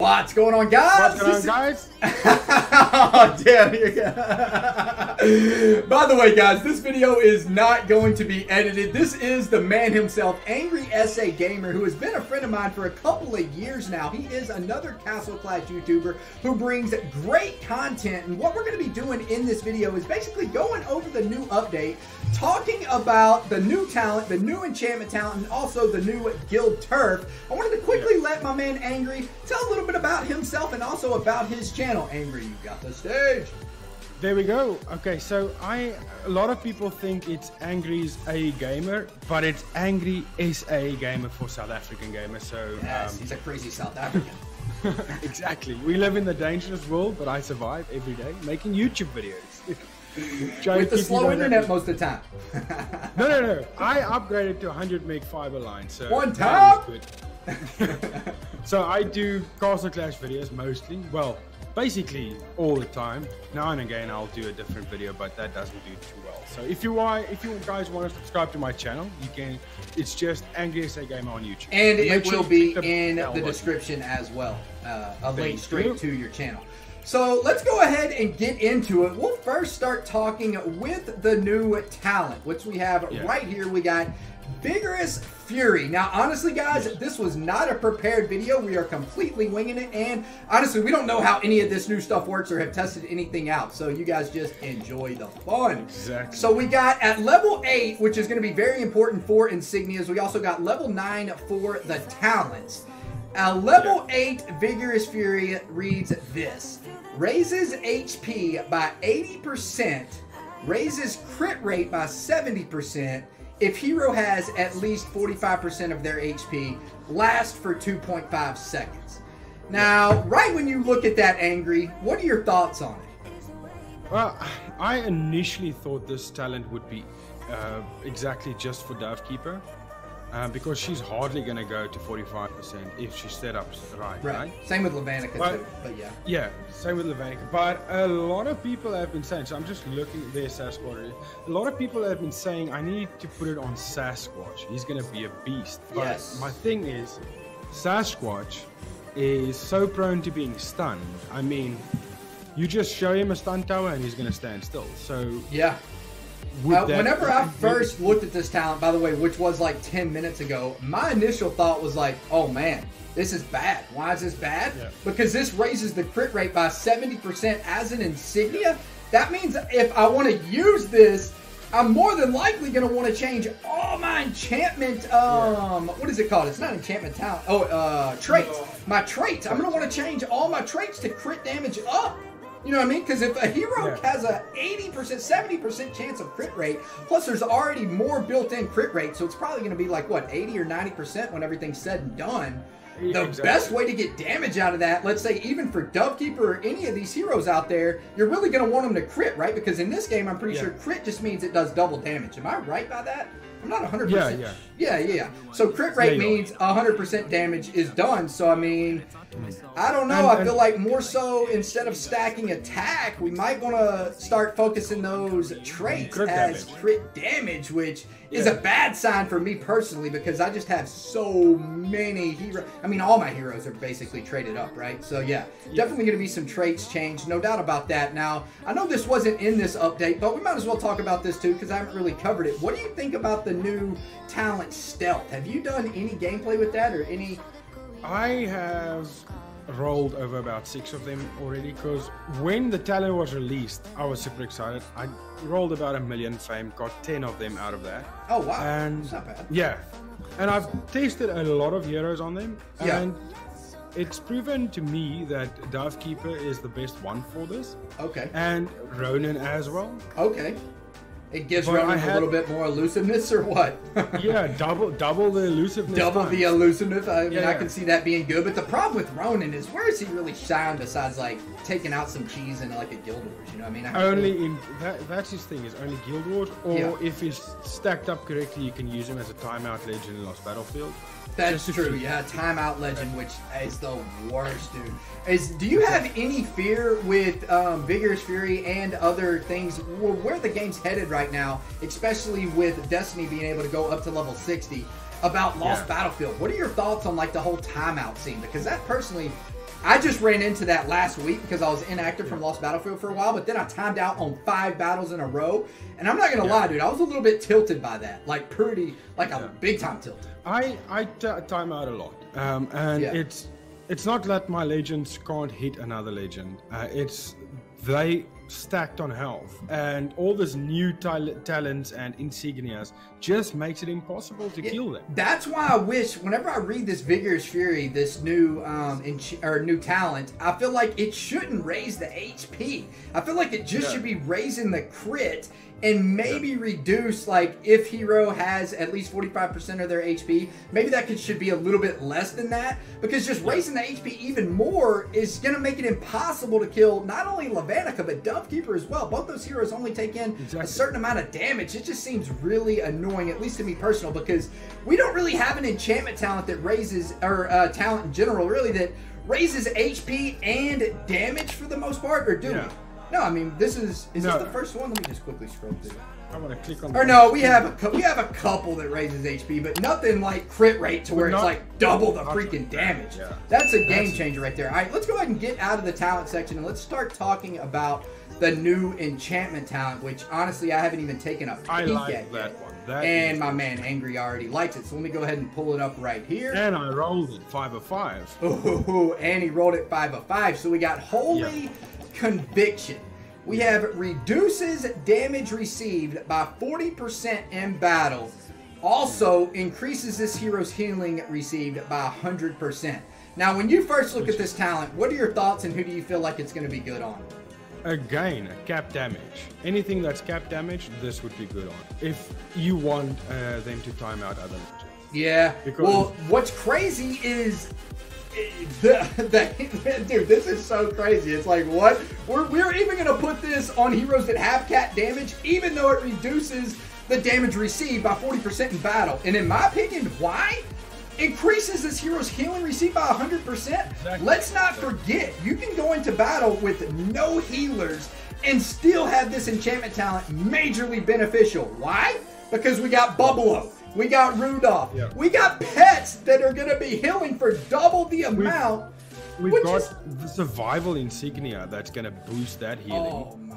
What's going on, guys? What's going on, guys? Oh, damn. By the way, guys, this video is not going to be edited. This is the man himself, Angrysagamer, who has been a friend of mine for a couple of years now. He is another Castle Clash YouTuber who brings great content. And what we're going to be doing in this video is basically going over the new update, talking about the new talent, the new enchantment talent, and also the new guild turf. I wanted to quickly let my man Angry tell a little bit about himself and also about his channel. Angry, you got the stage. There we go. Okay, so a lot of people think it's Angrysagamer, but it's Angrysagamer for South African gamers. So yes, he's a crazy South African. Exactly. We live in the dangerous world, but I survive every day making YouTube videos. With the slow internet most of the time. No. I upgraded to 100 meg fiber line. So one time. Good. So I do Castle Clash videos mostly. Well, basically all the time. Now and again I'll do a different video, but that doesn't do too well. So if you guys want to subscribe to my channel, you can. It's just Angrysagamer on YouTube. And it will be in the description as well. A link straight to your channel. So let's go ahead and get into it. We'll first start talking with the new talent, which we have right here. We got Vigorous Fury. Now, honestly, guys, this was not a prepared video. We are completely winging it. And honestly, we don't know how any of this new stuff works or have tested anything out. So you guys just enjoy the fun. Exactly. So we got at level 8, which is going to be very important for insignias. We also got level 9 for the talents. Level 8 Vigorous Fury reads this. Raises HP by 80%, raises crit rate by 70%, if hero has at least 45% of their HP, lasts for 2.5 seconds. Now, right when you look at that, Angry, what are your thoughts on it? Well, I initially thought this talent would be exactly just for Dovekeeper. Because she's hardly going to go to 45% if she set up right? Same with Levanica too, but yeah. Yeah, same with Levanica. But a lot of people have been saying, so I'm just looking at their Sasquatch. A lot of people have been saying, I need to put it on Sasquatch. He's going to be a beast. But yes. My thing is, Sasquatch is so prone to being stunned. I mean, you just show him a stun tower and he's going to stand still. So yeah. Whenever I first looked at this talent, by the way, which was like 10 minutes ago, my initial thought was like, oh man, this is bad. Why is this bad? Yeah. Because this raises the crit rate by 70% as an insignia. That means if I want to use this, I'm more than likely going to want to change all my enchantment, what is it called? It's not enchantment talent. Oh, traits. My traits. I'm going to want to change all my traits to crit damage up. You know what I mean? Because if a hero has a 80%, 70% chance of crit rate, plus there's already more built-in crit rate, so it's probably going to be like, what, 80 or 90% when everything's said and done. The best way to get damage out of that, let's say even for Dovekeeper or any of these heroes out there, you're really going to want them to crit, right? Because in this game, I'm pretty sure crit just means it does double damage. Am I right by that? I'm not 100%. Yeah. So crit rate means 100% damage is done. So, I mean, I don't know. I feel like more so instead of stacking attack, we might want to start focusing those traits as crit damage, which is a bad sign for me personally because I just have so many heroes. I mean, all my heroes are basically traded up, right? So, yeah, definitely going to be some traits changed. No doubt about that. Now, I know this wasn't in this update, but we might as well talk about this too because I haven't really covered it. What do you think about the new talent Stealth? Have you done any gameplay with that or any? I have rolled over about 6 of them already because when the talent was released, I was super excited. I rolled about 1 million fame, got 10 of them out of that. Oh wow, and that's not bad. Yeah, and I've tested a lot of heroes on them, and it's proven to me that Dovekeeper is the best one for this. Okay. And Ronin as well. Okay. It gives Ronin a little bit more elusiveness, or what? Yeah, double the elusiveness. Double the elusiveness. I mean, I can see that being good. But the problem with Ronin is, where is he really shine besides like taking out some cheese in like a Guild Wars? You know what I mean? Only in that's his thing, is only Guild Wars, or if he's stacked up correctly, you can use him as a timeout legend in Lost Battlefield. That's true, yeah. Timeout legend, which is the worst, dude. Do you have any fear with Vigorous Fury and other things, where the game's headed right now, especially with Destiny being able to go up to level 60, about Lost Battlefield? What are your thoughts on like the whole timeout scene? Because that personally I just ran into that last week because I was inactive from Lost Battlefield for a while, but then I timed out on 5 battles in a row. And I'm not going to lie, dude, I was a little bit tilted by that. Like, a big time tilted. I time out a lot. It's not that my legends can't hit another legend. It's they stacked on health, and all this new talents and insignias just makes it impossible to kill them. That's why I wish whenever I read this Vigorous Fury, this new new talent, I feel like it shouldn't raise the HP. I feel like it just should be raising the crit and maybe reduce, like, if hero has at least 45% of their HP, maybe that should be a little bit less than that, because just raising the HP even more is going to make it impossible to kill not only Levanica, but Dovekeeper as well. Both those heroes only take in a certain amount of damage. It just seems really annoying, at least to me personal, because we don't really have an enchantment talent that raises, or talent in general, really, that raises HP and damage for the most part, or do we? No, I mean, is this the first one? Let me just quickly scroll through. I want to click on. Or no, we have a couple that raises HP, but nothing like crit rate to where it's like double the freaking damage. Yeah. That's a game changer right there. All right, let's go ahead and get out of the talent section and let's start talking about the new enchantment talent, which honestly I haven't even taken a peek at yet. That one. And my man Angry already likes it, so let me go ahead and pull it up right here. And I rolled it 5 of 5. Oh, and he rolled it 5 of 5. So we got Holy Conviction. We have reduces damage received by 40% in battle. Also increases this hero's healing received by 100%. Now, when you first look at this talent, what are your thoughts and who do you feel like it's going to be good on? Again, cap damage. Anything that's cap damage, this would be good on. If you want them to time out other legends. Yeah. Well, what's crazy is... dude, this is so crazy. It's like, what? We're even going to put this on heroes that have cap damage, even though it reduces the damage received by 40% in battle. And in my opinion, why? Increases this hero's healing received by 100%. Exactly. Let's not forget, you can go into battle with no healers and still have this enchantment talent majorly beneficial. Why? Because we got Bubbalo. We got Rudolph. Yeah. We got pets that are going to be healing for double the amount. We've got the survival insignia that's going to boost that healing. Oh my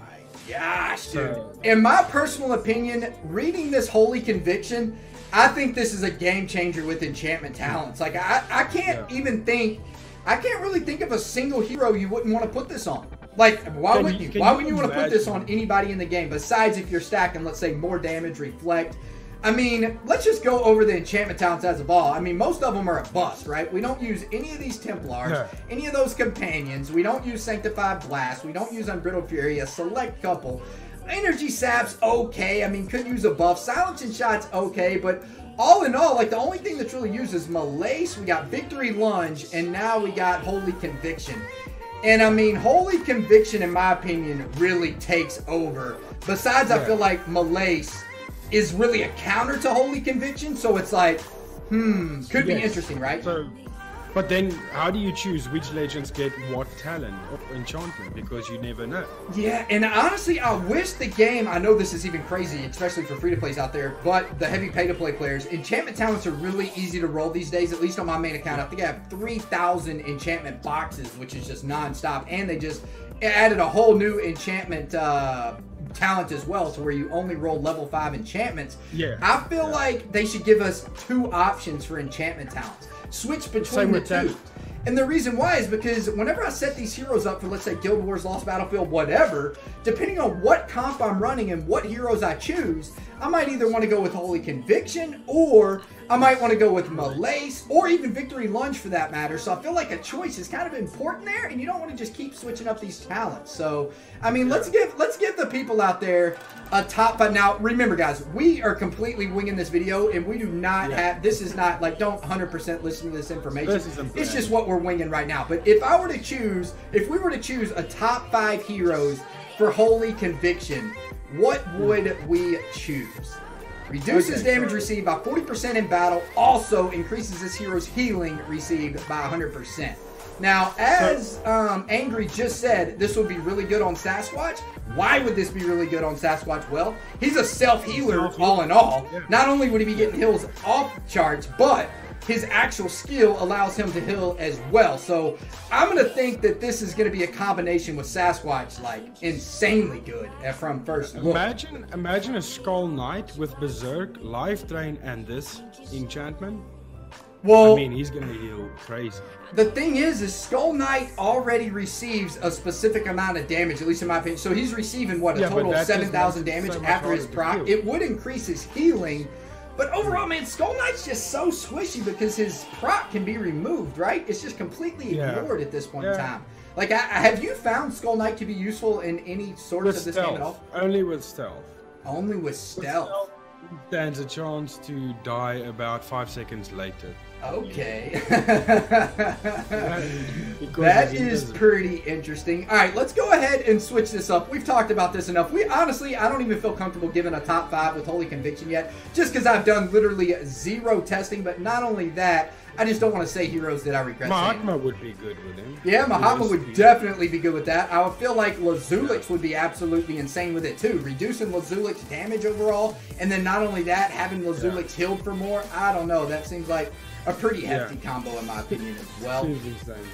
gosh, dude. In my personal opinion, reading this Holy Conviction, I think this is a game changer with enchantment talents. Like, I can't even think, I can't really think of a single hero you wouldn't want to put this on. Like, why wouldn't you? Why wouldn't you want to put this on anybody in the game besides if you're stacking, let's say, more damage, reflect? I mean, let's just go over the enchantment talents as of all. I mean, most of them are a bust, right? We don't use any of these Templars, any of those companions. We don't use Sanctified Blast. We don't use Unbridled Fury, a select couple. Energy Sap's okay. I mean, could use a buff. Silencing Shot's okay, but all in all, like, the only thing that's really used is Malace. We got Victory Lunge, and now we got Holy Conviction. And I mean, Holy Conviction, in my opinion, really takes over. Besides, I feel like Malace is really a counter to Holy Conviction, so it's like, could be interesting, right? So, but then, how do you choose which legends get what talent or enchantment? Because you never know. Yeah, and honestly, I wish the game, I know this is even crazy, especially for free-to-plays out there, but the heavy pay-to-play players, enchantment talents are really easy to roll these days, at least on my main account. I think I have 3,000 enchantment boxes, which is just non-stop, and they just added a whole new enchantment talent as well, to where you only roll level 5 enchantments. Yeah, I feel like they should give us 2 options for enchantment talents. Switch between the two. And the reason why is because whenever I set these heroes up for, let's say, Guild Wars, Lost Battlefield, whatever, depending on what comp I'm running and what heroes I choose, I might either want to go with Holy Conviction, or I might want to go with Malace, or even Victory Lunge for that matter. So I feel like a choice is kind of important there, and you don't want to just keep switching up these talents. So, I mean, let's give the people out there a top 5. Now, remember, guys, we are completely winging this video, and we do not have, this is not, like, don't 100% listen to this information. It's just what we're winging right now. But if I were to choose, if we were to choose a top 5 heroes for Holy Conviction, what would we choose? Reduces damage received by 40% in battle. Also increases this hero's healing received by 100%. Now, as Angry just said, this would be really good on Sasquatch. Why would this be really good on Sasquatch? Well, he's a self-healer all in all. Not only would he be getting heals off charts, but his actual skill allows him to heal as well. So I'm going to think that this is going to be a combination with Sasquatch, like insanely good from first look. Imagine a Skull Knight with Berserk, Life Drain, and this enchantment. Well, I mean, he's going to heal crazy. The thing is Skull Knight already receives a specific amount of damage, at least in my opinion. So he's receiving, what, a total of 7,000 damage after his proc. It would increase his healing. But overall, man, Skull Knight's just so squishy because his proc can be removed, right? It's just completely ignored at this point in time. Like, have you found Skull Knight to be useful in any sorts of this game at all? Only with stealth. Only with stealth. Stands a chance to die about 5 seconds later. Okay. That is pretty interesting. All right, let's go ahead and switch this up. We've talked about this enough. Honestly, I don't even feel comfortable giving a top 5 with Holy Conviction yet, just because I've done literally 0 testing. But not only that, I just don't want to say heroes that I regret saying. Mahatma would be good with him. Yeah, Mahatma would definitely be good with that. I would feel like Lazulix would be absolutely insane with it too. Reducing Lazulix damage overall, and then not only that, having Lazulix healed for more. I don't know. That seems like a pretty hefty combo in my opinion as well.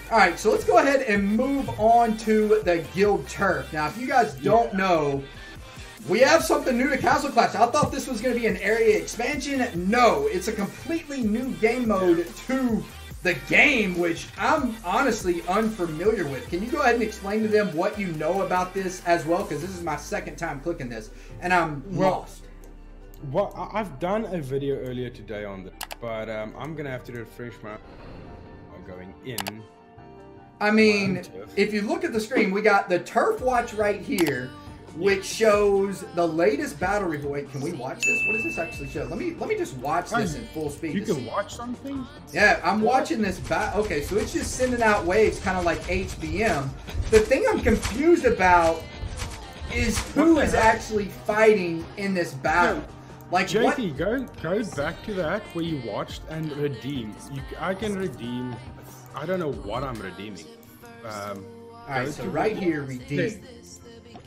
Alright, so let's go ahead and move on to the Guild Turf. Now, if you guys don't know, we have something new to Castle Clash. I thought this was going to be an area expansion. No, it's a completely new game mode to the game, which I'm honestly unfamiliar with. Can you go ahead and explain to them what you know about this as well? Because this is my second time clicking this, and I'm lost. Well, I've done a video earlier today on this, but I'm going to have to refresh my... going in. I mean, if you look at the screen, we got the Turf Watch right here, which shows the latest battle report. Wait, can we watch this? What does this actually show? Let me just watch this in full speed. You can watch something? Yeah, I'm watching this okay, so it's just sending out waves kind of like HBM. The thing I'm confused about is who is actually fighting in this battle. Like, JT, go back to that where you watched and redeem. I can redeem. I don't know what I'm redeeming. Alright, so right here, redeem.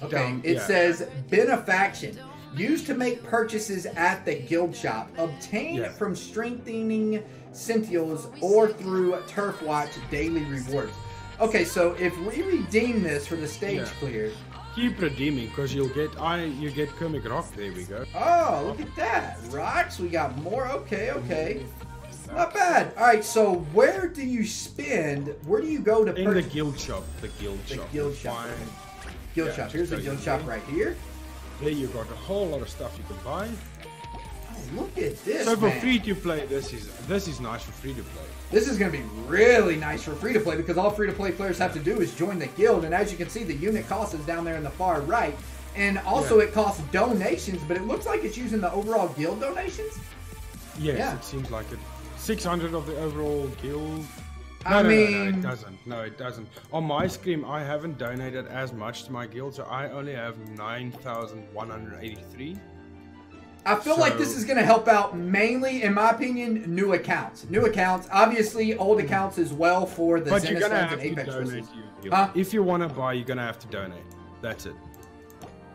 Okay, it says benefaction. Used to make purchases at the guild shop. Obtained from strengthening Sentinels or through Turf Watch daily rewards. Okay, so if we redeem this for the stage clear. Keep redeeming because you get Kermit Rock. There we go. Oh, look at that. Rocks, we got more. Okay. Not bad. All right, so where do you spend? Where do you go to purchase? In the guild shop. The guild shop. Guild shop. Guild shop. Here's the guild shop right here. There you got a whole lot of stuff you can buy. Oh, look at this, So for free to play, this is nice for free to play. This is going to be really nice for free to play because all free to play players have to do is join the guild, and as you can see, the unit cost is down there in the far right, and also it costs donations, but it looks like it's using the overall guild donations. Yes, it seems like it. 600 of the overall guild. No, it doesn't. On my screen, I haven't donated as much to my guild, so I only have 9,183. I feel like this is going to help out mainly, in my opinion, new accounts. New accounts, obviously old accounts as well for the Zenith and Apex versus. If you want to buy, you're going to have to donate. That's it.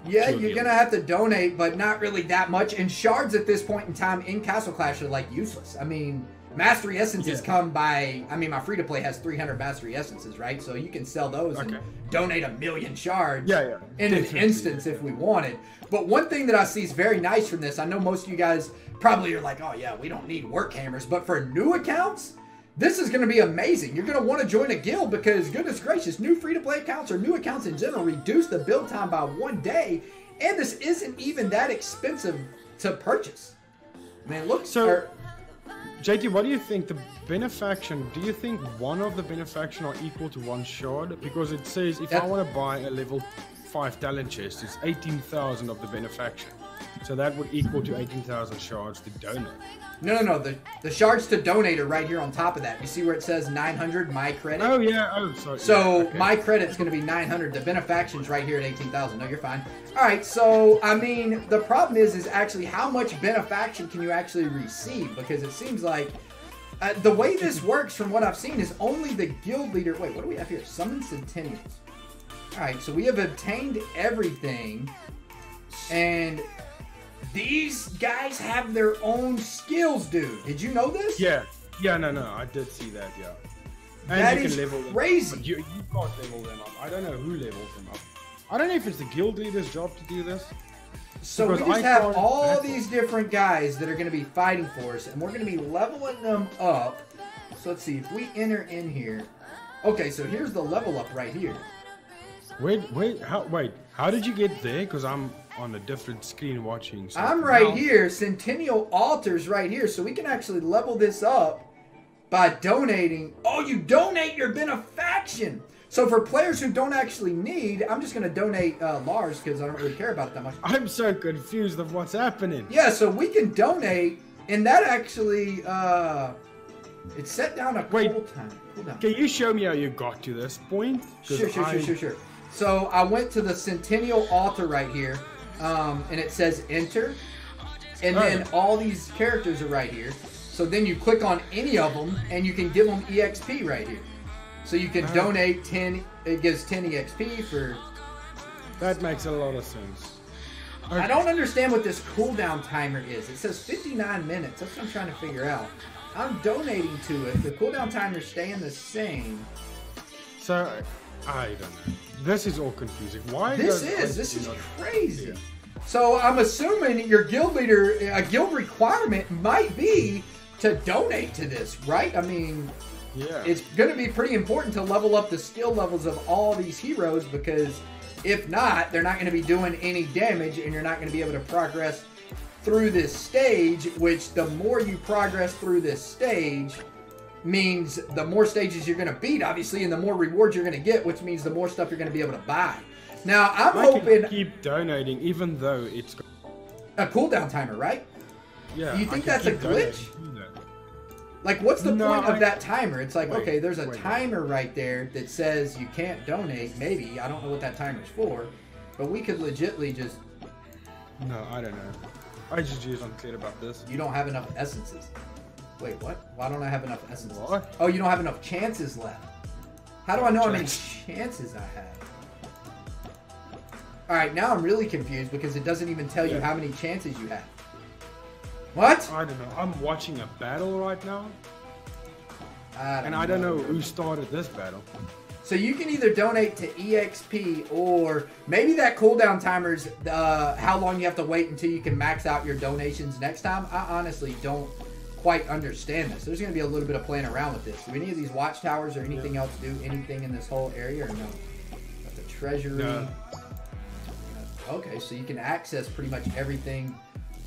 Yeah, you're going to have to donate, but not really that much. And shards at this point in time in Castle Clash are like useless. I mean, Mastery Essences come by, I mean, my free-to-play has 300 Mastery Essences, right? So you can sell those and donate 1,000,000 shards in an instance if we wanted. But one thing that I see is very nice from this, I know most of you guys probably are like, oh yeah, we don't need work hammers. But for new accounts, this is going to be amazing. You're going to want to join a guild because, goodness gracious, new free-to-play accounts or new accounts in general reduce the build time by 1 day. And this isn't even that expensive to purchase. I mean, look. So, JT, what do you think? The benefaction, do you think one of the benefaction are equal to 1 shard? Because it says if I want to buy a level 5 talent chest, it's 18,000 of the benefaction. So that would equal to 18,000 shards to donate. No. The shards to donate are right here on top of that. You see where it says 900 my credit? Oh, yeah. Oh, sorry. So my credit's going to be 900. The benefaction's right here at 18,000. No, you're fine. All right. So, I mean, the problem is actually how much benefaction can you actually receive? Because it seems like the way this works from what I've seen is only the guild leader. Wait, what do we have here? Summon Centennials. All right. So we have obtained everything. And these guys have their own skills, dude. Did you know this? Yeah. Yeah, no, I did see that. Yeah. And That you is can level them crazy. up, but you can't level them up. I don't know who levels them up. I don't know if it's the guild leader's job to do this. So we just have all these different guys that are going to be fighting for us, and we're going to be leveling them up. So let's see, if we enter in here. Okay, so here's the level up right here. Wait, how did you get there? Because I'm on a different screen watching. So I'm right here, Centennial Altar's right here, so we can actually level this up by donating. Oh, you donate your benefaction! So for players who don't actually need, I'm just going to donate Lars because I don't really care about it that much. I'm so confused of what's happening. Yeah, so we can donate, and that actually, it's set down a cool time. Can you show me how you got to this point? Sure. So I went to the Centennial Altar right here, and it says enter, and then all these characters are right here. So then you click on any of them, and you can give them EXP right here. So you can donate 10, it gives 10 EXP for... That makes a lot of sense. I don't understand what this cooldown timer is. It says 59 minutes. That's what I'm trying to figure out. I'm donating to it. The cooldown timer's staying the same. So, I don't know. This is all confusing. Why? This is crazy. So I'm assuming your guild leader, a guild requirement might be to donate to this, right? I mean... Yeah. It's going to be pretty important to level up the skill levels of all these heroes because if not, they're not going to be doing any damage and you're not going to be able to progress through this stage, which the more you progress through this stage means the more stages you're going to beat, obviously, and the more rewards you're going to get, which means the more stuff you're going to be able to buy. Now, I'm hoping... keep donating even though it's... A cooldown timer, right? Yeah. You think that's a glitch? Like, what's the point of that timer? It's like, okay, there's a timer right there that says you can't donate. Maybe. I don't know what that timer's for. But we could legitly just... No, I don't know. I just unclear about this. You don't have enough essences. Wait, what? Why don't I have enough essences? What? Oh, you don't have enough chances left. How do I know how many chances I have? Alright, now I'm really confused because it doesn't even tell you how many chances you have. What? I don't know. I'm watching a battle right now. I don't know who started this battle. So you can either donate to EXP or maybe that cooldown timer's how long you have to wait until you can max out your donations next time. I honestly don't quite understand this. There's going to be a little bit of playing around with this. Do any of these watchtowers or anything else do anything in this whole area or no? Got the treasury. No. Okay, so you can access pretty much everything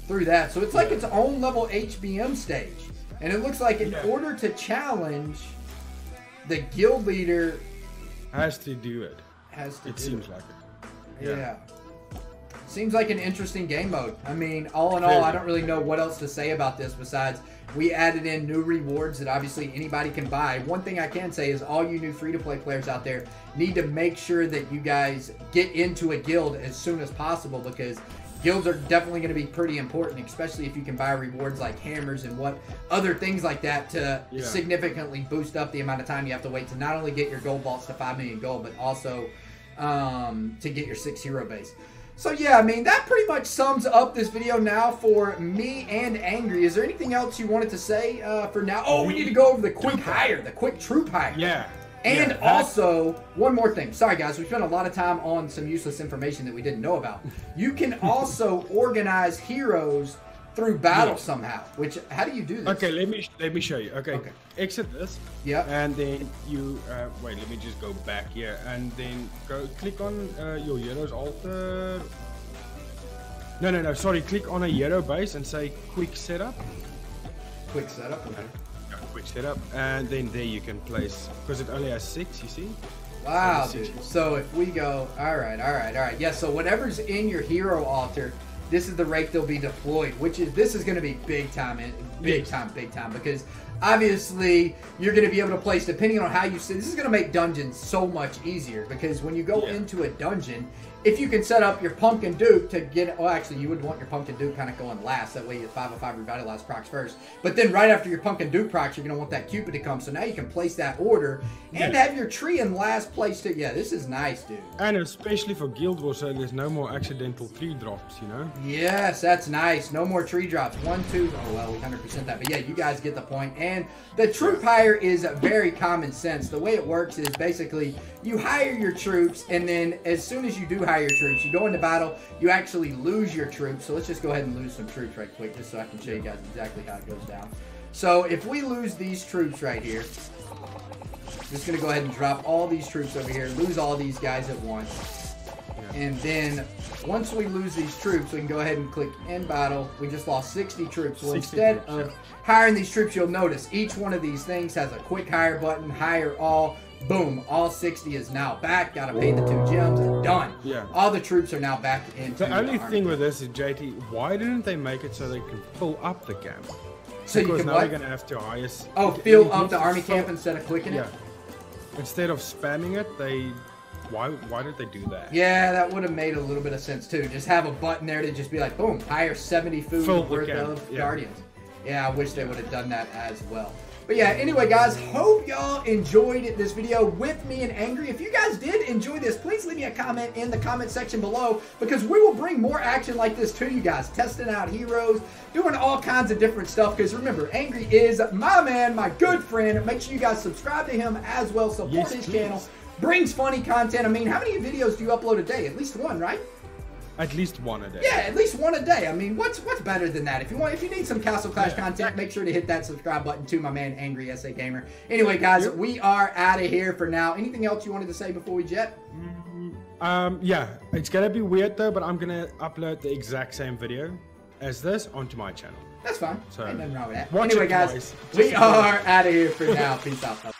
through that. So it's like its own level HBM stage. And it looks like in order to challenge, the guild leader has to do it. It seems like it. Yeah. Seems like an interesting game mode. I mean, all in all, I don't really know what else to say about this besides we added in new rewards that obviously anybody can buy. One thing I can say is all you new free-to-play players out there need to make sure that you guys get into a guild as soon as possible because guilds are definitely going to be pretty important, especially if you can buy rewards like hammers and what other things like that to significantly boost up the amount of time you have to wait to not only get your gold vaults to 5 million gold, but also to get your 6 hero base. So yeah, I mean, that pretty much sums up this video now for me and Angry. Is there anything else you wanted to say for now? Oh, we need to go over the quick hire, the quick troop hire. Yeah. And also, one more thing. Sorry, guys. We spent a lot of time on some useless information that we didn't know about. You can also organize heroes through battle somehow. Which, how do you do this? Okay, let me show you. Okay. Exit this. Yeah. And then you wait. Let me just go back here, and then click on your hero's altar. No. Sorry. Click on a hero base and say quick setup. Quick setup. Okay. Quick setup, and then there you can place because it only has 6. You see? Wow, dude. So if we go, all right. Yeah. So whatever's in your hero altar, this is the rate they'll be deployed. This is going to be big time, big time, because obviously you're going to be able to place depending on how you set. This is going to make dungeons so much easier because when you go into a dungeon, if you can set up your Pumpkin Duke to get, well, actually, you would want your Pumpkin Duke kind of going last. That way, your 505 Revitalize procs first. But then right after your Pumpkin Duke procs, you're going to want that Cupid to come. So now you can place that order and have your tree in last place too. Yeah, this is nice, dude. And especially for Guild Wars, so there's no more accidental tree drops, you know? Yes, that's nice. No more tree drops. 1, 2. Oh, well, we 100% that. But yeah, you guys get the point. And And the troop hire is very common sense. The way it works is basically you hire your troops, and then as soon as you do hire your troops, you go into battle, you actually lose your troops. So let's just go ahead and lose some troops right quick, just so I can show you guys exactly how it goes down. So if we lose these troops right here, I'm just going to go ahead and drop all these troops over here, lose all these guys at once. And then once we lose these troops, we can go ahead and click end battle. We just lost 60 troops. Well, instead of hiring these troops, you'll notice each one of these things has a quick hire button, hire all. Boom, all 60 is now back. Gotta pay the 2 gems and done. Yeah. All the troops are now back in. The only thing with this is, JT, why didn't they make it so they can fill up the camp? So you can now what? They're gonna have to hire. Fill up the army camp instead of clicking it? Instead of spamming it, they... Why did they do that? Yeah, that would have made a little bit of sense too. Just have a button there to just be like, boom, hire 70 food worth of Guardians. Yeah, I wish they would have done that as well. But yeah, anyway, guys, hope y'all enjoyed this video with me and Angry. If you guys did enjoy this, please leave me a comment in the comment section below, because we will bring more action like this to you guys, testing out heroes, doing all kinds of different stuff. Because remember, Angry is my man, my good friend. Make sure you guys subscribe to him as well. Support his channel. Brings funny content. I mean, how many videos do you upload a day? At least one, right? At least one a day. Yeah, at least one a day. I mean, what's better than that? If you need some Castle Clash content, make sure to hit that subscribe button to my man Angrysagamer. Anyway, guys, we are out of here for now. Anything else you wanted to say before we jet? Yeah, it's gonna be weird though, but I'm gonna upload the exact same video as this onto my channel. That's fine. So, ain't nothing wrong with that. Anyway, guys, we are out of here for now. Peace out, fellas.